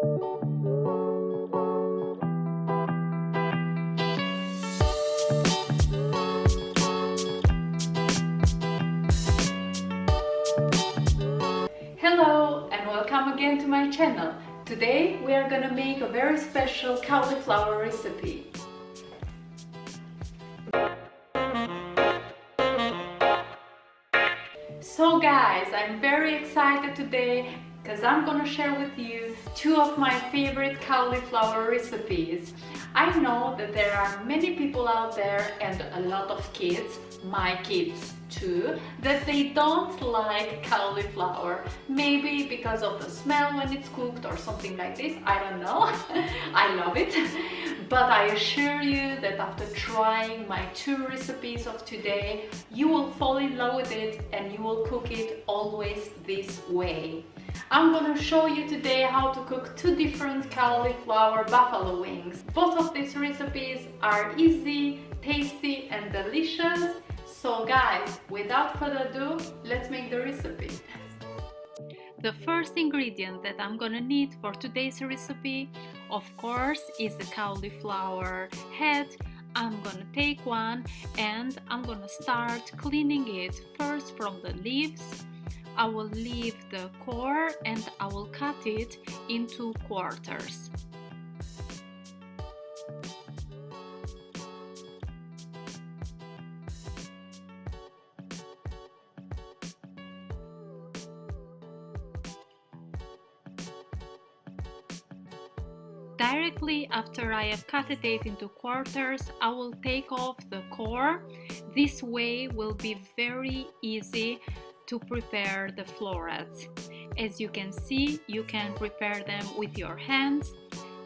Hello and welcome again to my channel. Today we are gonna make a very special cauliflower recipe. So guys, I'm very excited today because I'm gonna share with you two of my favorite cauliflower recipes. I know that there are many people out there and a lot of kids, my kids too, that they don't like cauliflower. Maybe because of the smell when it's cooked or something like this, I don't know. I love it. But I assure you that after trying my two recipes of today, you will fall in love with it and you will cook it always this way. I'm gonna show you today how to cook two different cauliflower buffalo wings. Both of these recipes are easy, tasty and delicious. So guys, without further ado, let's make the recipe. The first ingredient that I'm gonna need for today's recipe, of course, is the cauliflower head. I'm gonna take one and I'm gonna start cleaning it first from the leaves. I will leave the core and I will cut it into quarters. Directly after I have cut it into quarters, I will take off the core. This way will be very easy to prepare the florets. As you can see, you can prepare them with your hands.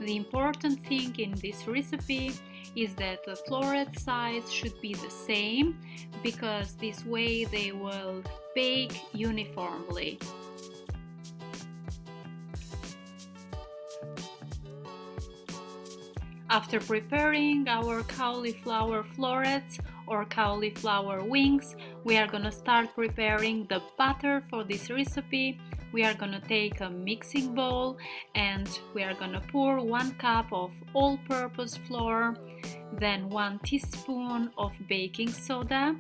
The important thing in this recipe is that the floret size should be the same, because this way they will bake uniformly. After preparing our cauliflower florets or cauliflower wings, we are gonna start preparing the batter for this recipe. We are gonna take a mixing bowl and we are gonna pour 1 cup of all-purpose flour, then 1 teaspoon of baking soda.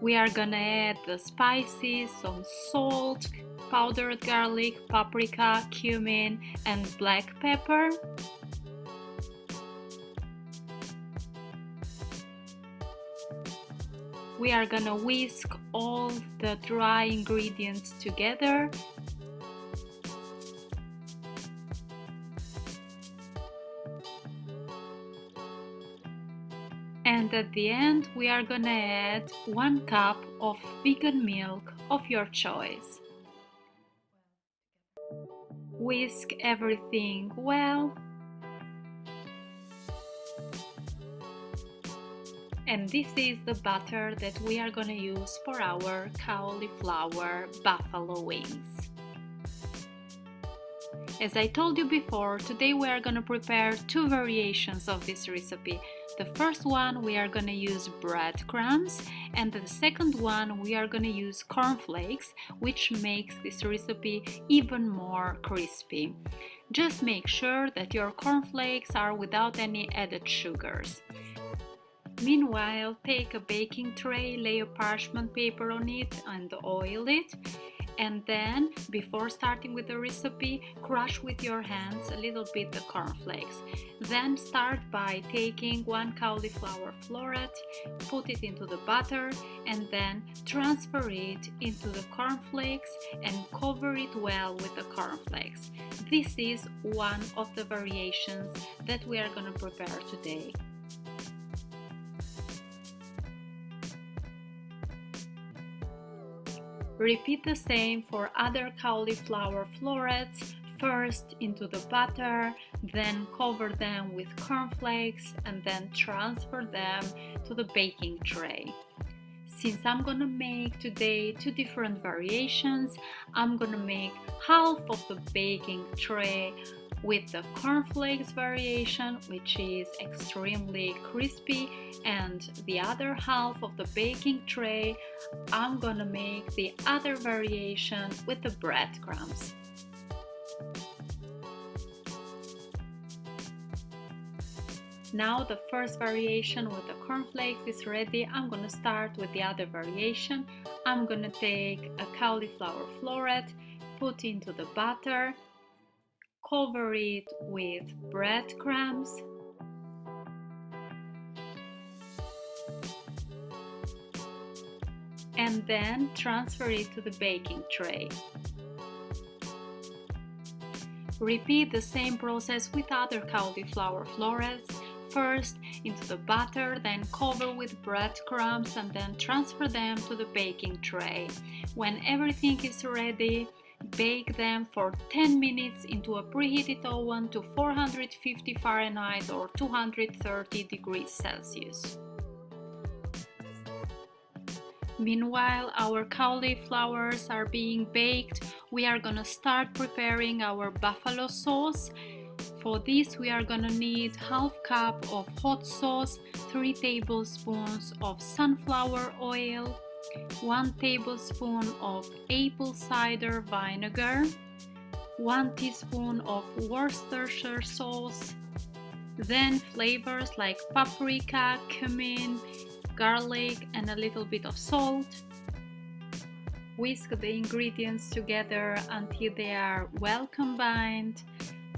We are gonna add the spices, some salt, powdered garlic, paprika, cumin and black pepper. We are gonna whisk all the dry ingredients together. And at the end, we are gonna add 1 cup of vegan milk of your choice. Whisk everything well. And this is the batter that we are going to use for our cauliflower buffalo wings. As I told you before, today we are going to prepare two variations of this recipe. The first one we are going to use breadcrumbs, and the second one we are going to use cornflakes, which makes this recipe even more crispy. Just make sure that your cornflakes are without any added sugars. Meanwhile, take a baking tray, lay a parchment paper on it and oil it. And then, before starting with the recipe, crush with your hands a little bit the cornflakes. Then start by taking 1 cauliflower floret, put it into the butter, and then transfer it into the cornflakes and cover it well with the cornflakes. This is one of the variations that we are going to prepare today. Repeat the same for other cauliflower florets, first into the butter, then cover them with cornflakes and then transfer them to the baking tray. Since I'm gonna make today two different variations, I'm gonna make half of the baking tray with the cornflakes variation, which is extremely crispy, and the other half of the baking tray I'm gonna make the other variation with the breadcrumbs. Now the first variation with the cornflakes is ready. I'm gonna start with the other variation. I'm gonna take a cauliflower floret, put into the butter, cover it with breadcrumbs, and then transfer it to the baking tray. Repeat the same process with other cauliflower florets. First into the butter, then cover with breadcrumbs and then transfer them to the baking tray. When everything is ready, bake them for 10 minutes into a preheated oven to 450 Fahrenheit or 230 degrees Celsius. Meanwhile, our cauliflowers are being baked. We are gonna start preparing our buffalo sauce. For this, we are gonna need half cup of hot sauce, 3 tablespoons of sunflower oil, 1 tablespoon of apple cider vinegar, 1 teaspoon of Worcestershire sauce, then flavors like paprika, cumin, garlic, and a little bit of salt. Whisk the ingredients together until they are well combined,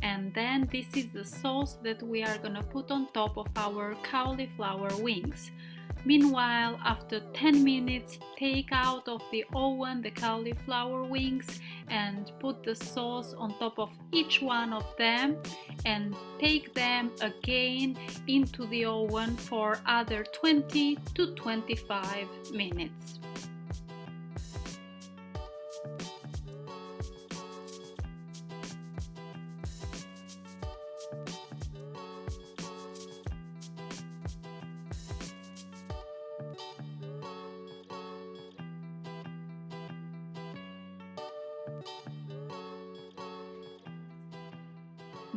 and then this is the sauce that we are gonna put on top of our cauliflower wings. Meanwhile, after 10 minutes, take out of the oven the cauliflower wings and put the sauce on top of each one of them and take them again into the oven for other 20 to 25 minutes.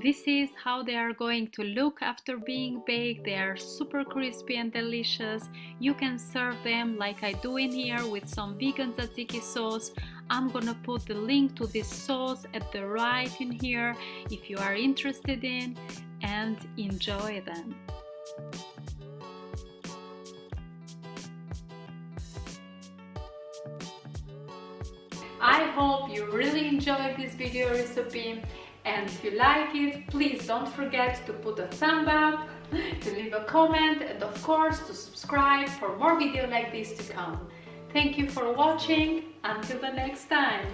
This is how they are going to look after being baked. They are super crispy and delicious. You can serve them like I do in here with some vegan tzatziki sauce. I'm gonna put the link to this sauce at the right in here if you are interested in, and enjoy them. I hope you really enjoyed this video recipe, and if you like it, please don't forget to put a thumb up, to leave a comment, and of course to subscribe for more videos like this to come. Thank you for watching. Until the next time.